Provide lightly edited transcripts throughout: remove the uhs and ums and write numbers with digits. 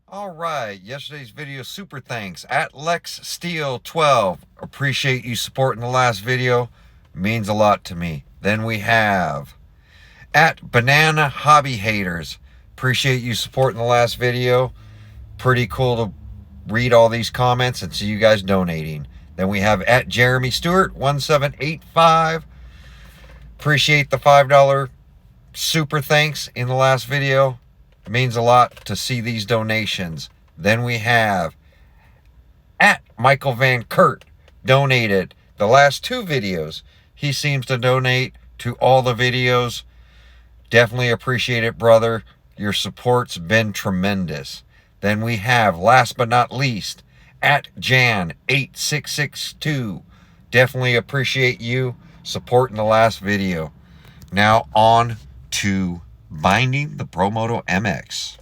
All right, yesterday's video, super thanks at Lex Steel 12. Appreciate you supporting the last video. Means a lot to me. Then we have at Banana Hobby Haters. Appreciate you supporting the last video. Pretty cool to read all these comments and see you guys donating. Then we have at Jeremy Stewart 1785. Appreciate the $5 super thanks in the last video. It means a lot to see these donations. Then we have at Michael Van Kurt donated the last two videos. He seems to donate to all the videos. Definitely appreciate it, brother. Your support's been tremendous. Then we have, last but not least, at Jan8662. Definitely appreciate you supporting the last video. Now on to binding the Promoto MX.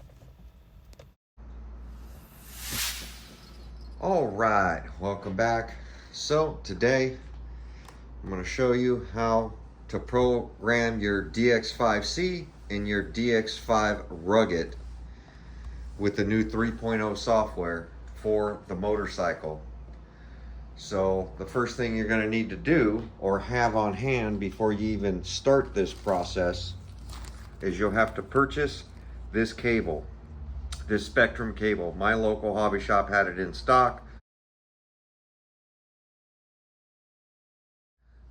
All right, welcome back. So today I'm going to show you how to program your DX5C and your DX5 Rugged with the new 3.0 software for the motorcycle. So the first thing you're going to need to do or have on hand before you even start this process is you'll have to purchase this cable, this Spectrum cable. My local hobby shop had it in stock.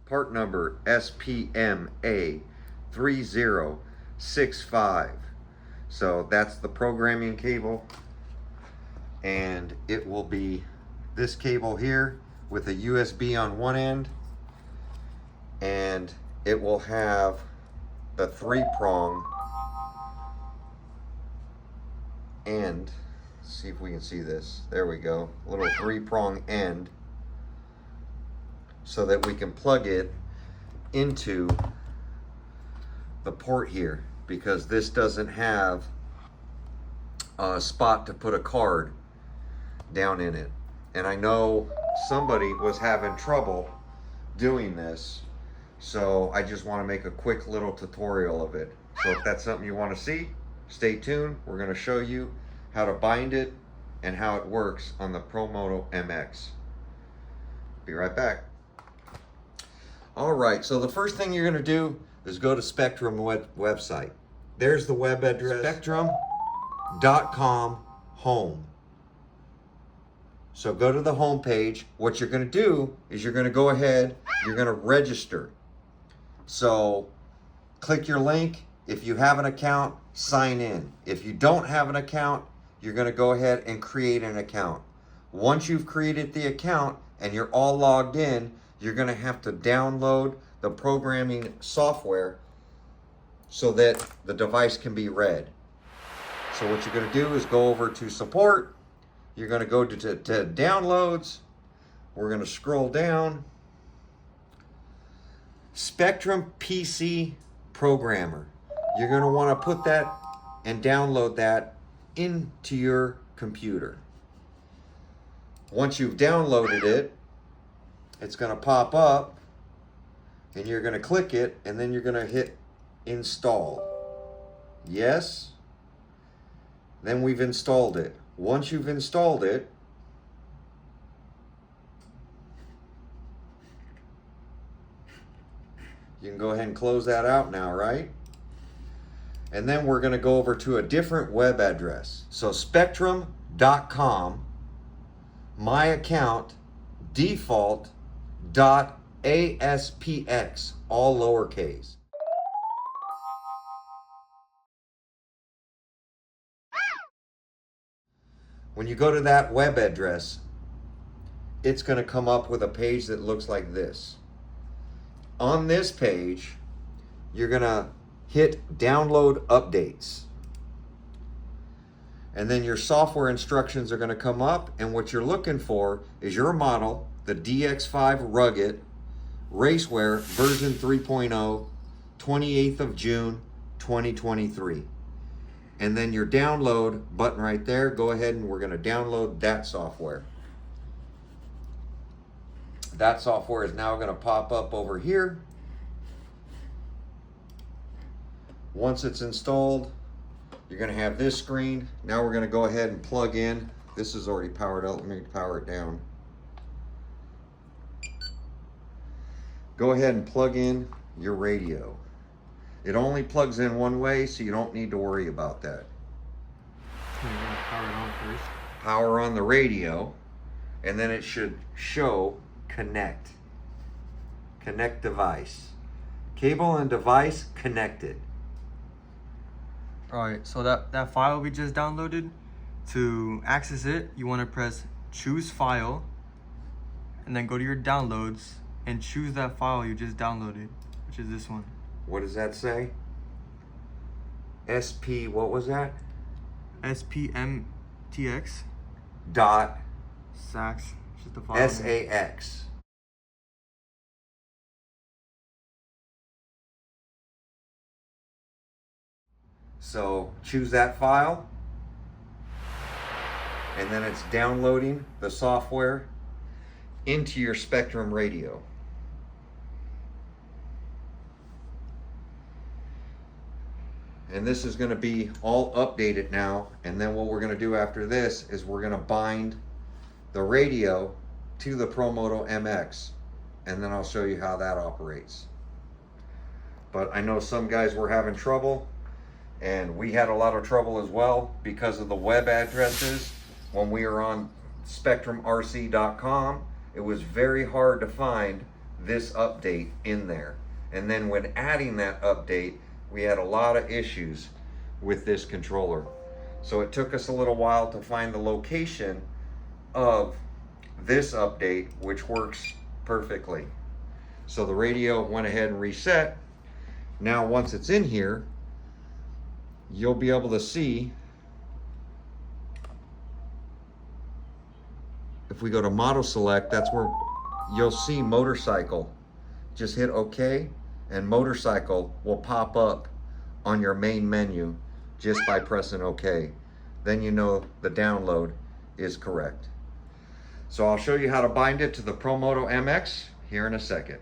Part number SPMA 3065. So that's the programming cable, and it will be this cable here with a USB on one end, and it will have the 3-prong end. Let's see if we can see this. There we go. A little 3-prong end so that we can plug it into the port here, because this doesn't have a spot to put a card down in it. And I know somebody was having trouble doing this, so I just want to make a quick little tutorial of it. So if that's something you want to see, stay tuned. We're going to show you how to bind it and how it works on the Promoto MX. Be right back. All right, so the first thing you're going to do is go to Spectrum website. There's the web address, spectrum.com home. So go to the home page. What you're going to do is you're going to go ahead, you're going to register. So click your link. If you have an account, sign in. If you don't have an account, you're going to go ahead and create an account. Once you've created the account and you're all logged in, you're going to have to download the programming software so that the device can be read. So what you're going to do is go over to support. You're going to go to downloads. We're going to scroll down. Spectrum PC Programmer. You're going to want to put that and download that into your computer. Once you've downloaded it, it's going to pop up and you're going to click it, and then you're going to hit install. Yes. Then we've installed it. Once you've installed it, you can go ahead and close that out now, right? And then we're going to go over to a different web address. So spectrum.com, my account, default.aspx, all lowercase. When you go to that web address, it's going to come up with a page that looks like this. On this page, you're going to hit download updates. And then your software instructions are going to come up, and what you're looking for is your model, the DX5 Rugged Racewear version 3.0, 28th of June, 2023. And then your download button right there, go ahead and we're going to download that software. That software is now going to pop up over here. Once it's installed, You're gonna have this screen. Now we're gonna go ahead and plug in. This is already powered up. Let me power it down. Go ahead and plug in your radio. It only plugs in one way, so you don't need to worry about that. So you're gonna power it on first. Power on the radio, and then it should show connect. Connect device. Cable and device connected. Alright, so that file we just downloaded, to access it, you want to press choose file, and then go to your downloads and choose that file you just downloaded, which is this one. What does that say? SP, what was that? SPMTX Dot SAX, which is the file. SAX. So choose that file, and then it's downloading the software into your Spectrum radio. And this is going to be all updated now, and then what we're going to do after this is we're going to bind the radio to the Promoto MX, and then I'll show you how that operates. But I know some guys were having trouble, and we had a lot of trouble as well because of the web addresses. When we were on SpectrumRC.com, it was very hard to find this update in there. And then when adding that update, we had a lot of issues with this controller. So it took us a little while to find the location of this update, which works perfectly. So the radio went ahead and reset. Now once it's in here, you'll be able to see, if we go to model select, that's where you'll see motorcycle. Just hit OK, and motorcycle will pop up on your main menu just by pressing OK. Then you know the download is correct. So I'll show you how to bind it to the Promoto MX here in a second.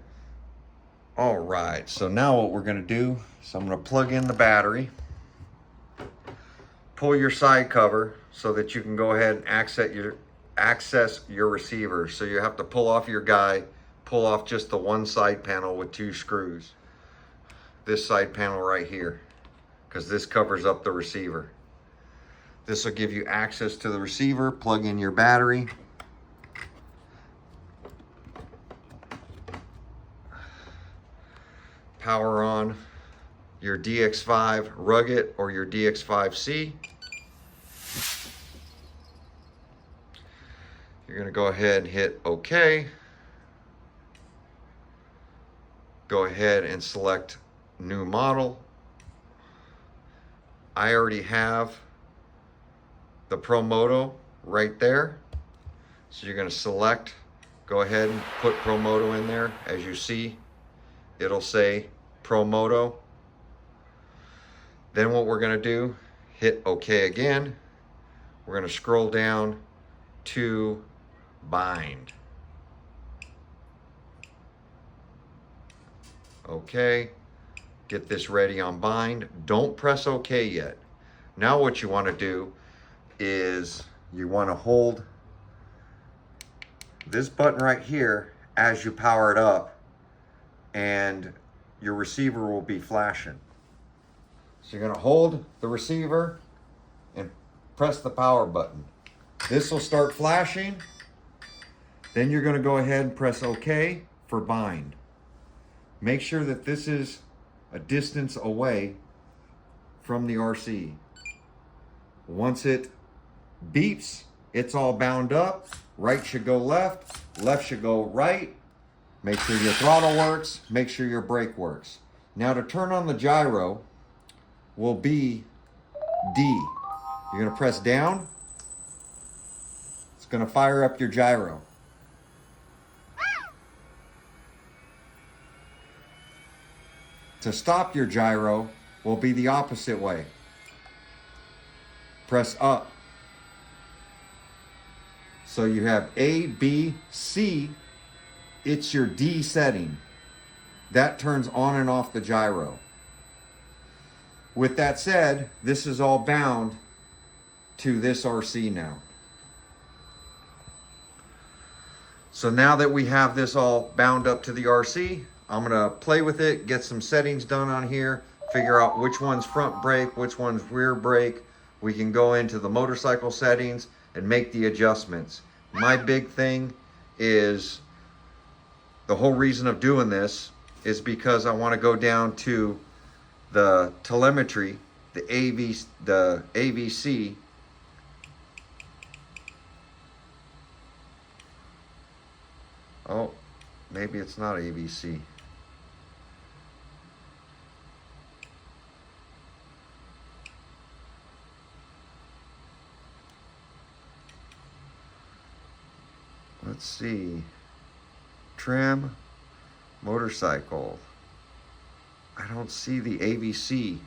All right, so now what we're gonna do is I'm gonna plug in the battery, pull your side cover so that you can go ahead and access your receiver. So you have to pull off your guide, pull off just the one side panel with 2 screws. This side panel right here, because this covers up the receiver. This will give you access to the receiver. Plug in your battery. Power on your DX5 Rugged or your DX5C. You're going to go ahead and hit OK. Go ahead and select new model. I already have the Promoto right there. So you're going to select, go ahead and put Promoto in there. As you see, it'll say Promoto. Then what we're going to do, hit OK again. We're going to scroll down to bind. Okay, get this ready on bind. Don't press OK yet. Now what you want to do is you want to hold this button right here as you power it up, and your receiver will be flashing. So you're going to hold the receiver and press the power button. This will start flashing. Then you're going to go ahead and press OK for bind. Make sure that this is a distance away from the RC. Once it beeps, it's all bound up. Right should go left, left should go right. Make sure your throttle works, make sure your brake works. Now to turn on the gyro will be D. You're going to press down. It's going to fire up your gyro. To stop your gyro will be the opposite way. Press up. So you have A, B, C. It's your D setting. That turns on and off the gyro. With that said, this is all bound to this RC now. So now that we have this all bound up to the RC, I'm gonna play with it, get some settings done on here, figure out which one's front brake, which one's rear brake. We can go into the motorcycle settings and make the adjustments. My big thing is, the whole reason of doing this is because I want to go down to the telemetry, the AVC. Oh, maybe it's not AVC. Let's see. Trim, motorcycle. I don't see the AVC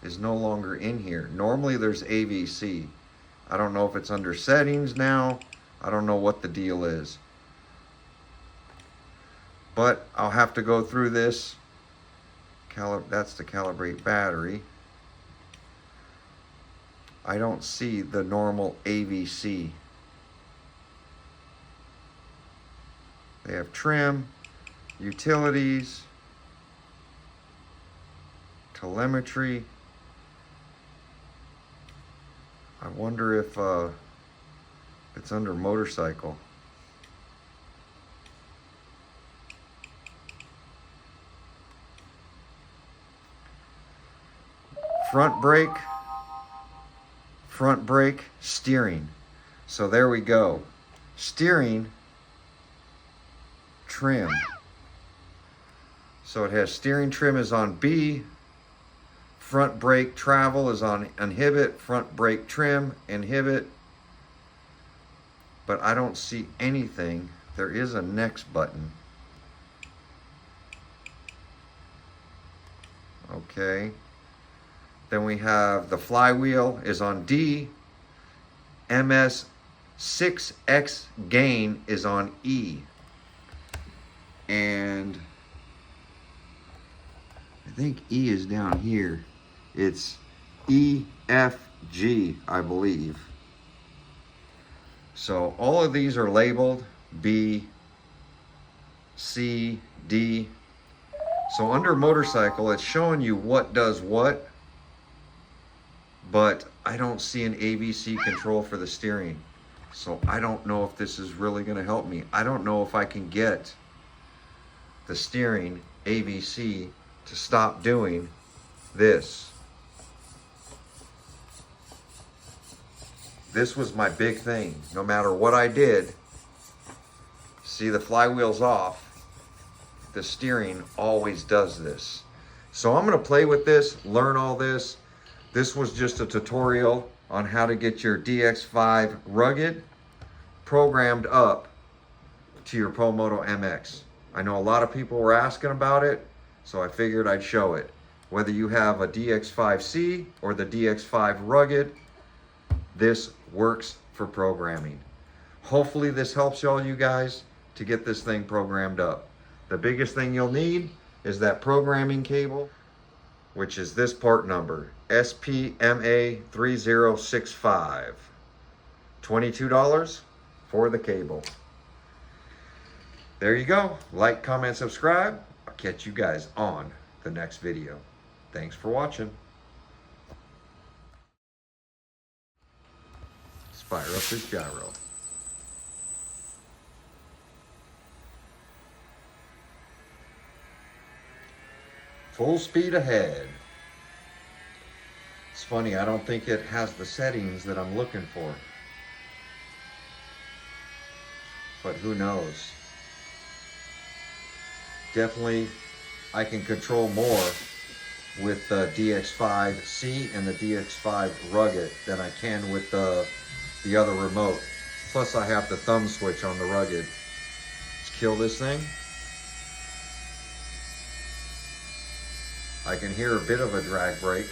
is no longer in here. Normally there's AVC. I don't know if it's under settings now. I don't know what the deal is. But I'll have to go through this. That's the calibrate battery. I don't see the normal AVC. They have trim, utilities, telemetry. I wonder if it's under motorcycle. Front brake, steering. So there we go. Steering, trim. So it has steering trim is on B, front brake travel is on inhibit, front brake trim, inhibit. But I don't see anything. There is a next button. Okay. Then we have the flywheel is on D. MS6X gain is on E. And I think E is down here. It's EFG, I believe. So all of these are labeled B, C, D. So under motorcycle, it's showing you what does what, but I don't see an AVC control for the steering. So I don't know if this is really gonna help me. I don't know if I can get the steering AVC to stop doing this. This was my big thing. No matter what I did, see the flywheel's off, the steering always does this. So I'm gonna play with this, learn all this. This was just a tutorial on how to get your DX5 rugged programmed up to your Promoto MX. I know a lot of people were asking about it, so I figured I'd show it. Whether you have a DX5C or the DX5 rugged, this works for programming. Hopefully this helps all you guys to get this thing programmed up. The biggest thing you'll need is that programming cable, which is this part number, SPMA3065. $22 for the cable. There you go. Like, comment, subscribe. I'll catch you guys on the next video. Thanks for watching. Let's fire up this gyro. Full speed ahead. It's funny, I don't think it has the settings that I'm looking for. But who knows? Definitely, I can control more with the DX5C and the DX5 Rugged than I can with the other remote. Plus I have the thumb switch on the Rugged. Let's kill this thing. I can hear a bit of a drag brake.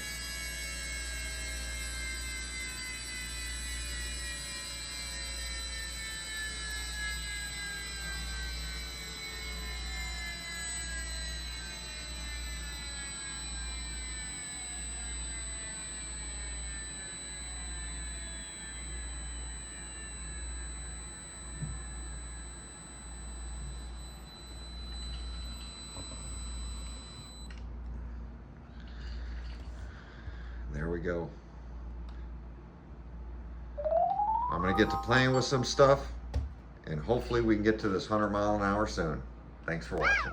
go. I'm gonna get to playing with some stuff, and hopefully we can get to this 100 mile an hour soon. Thanks for watching.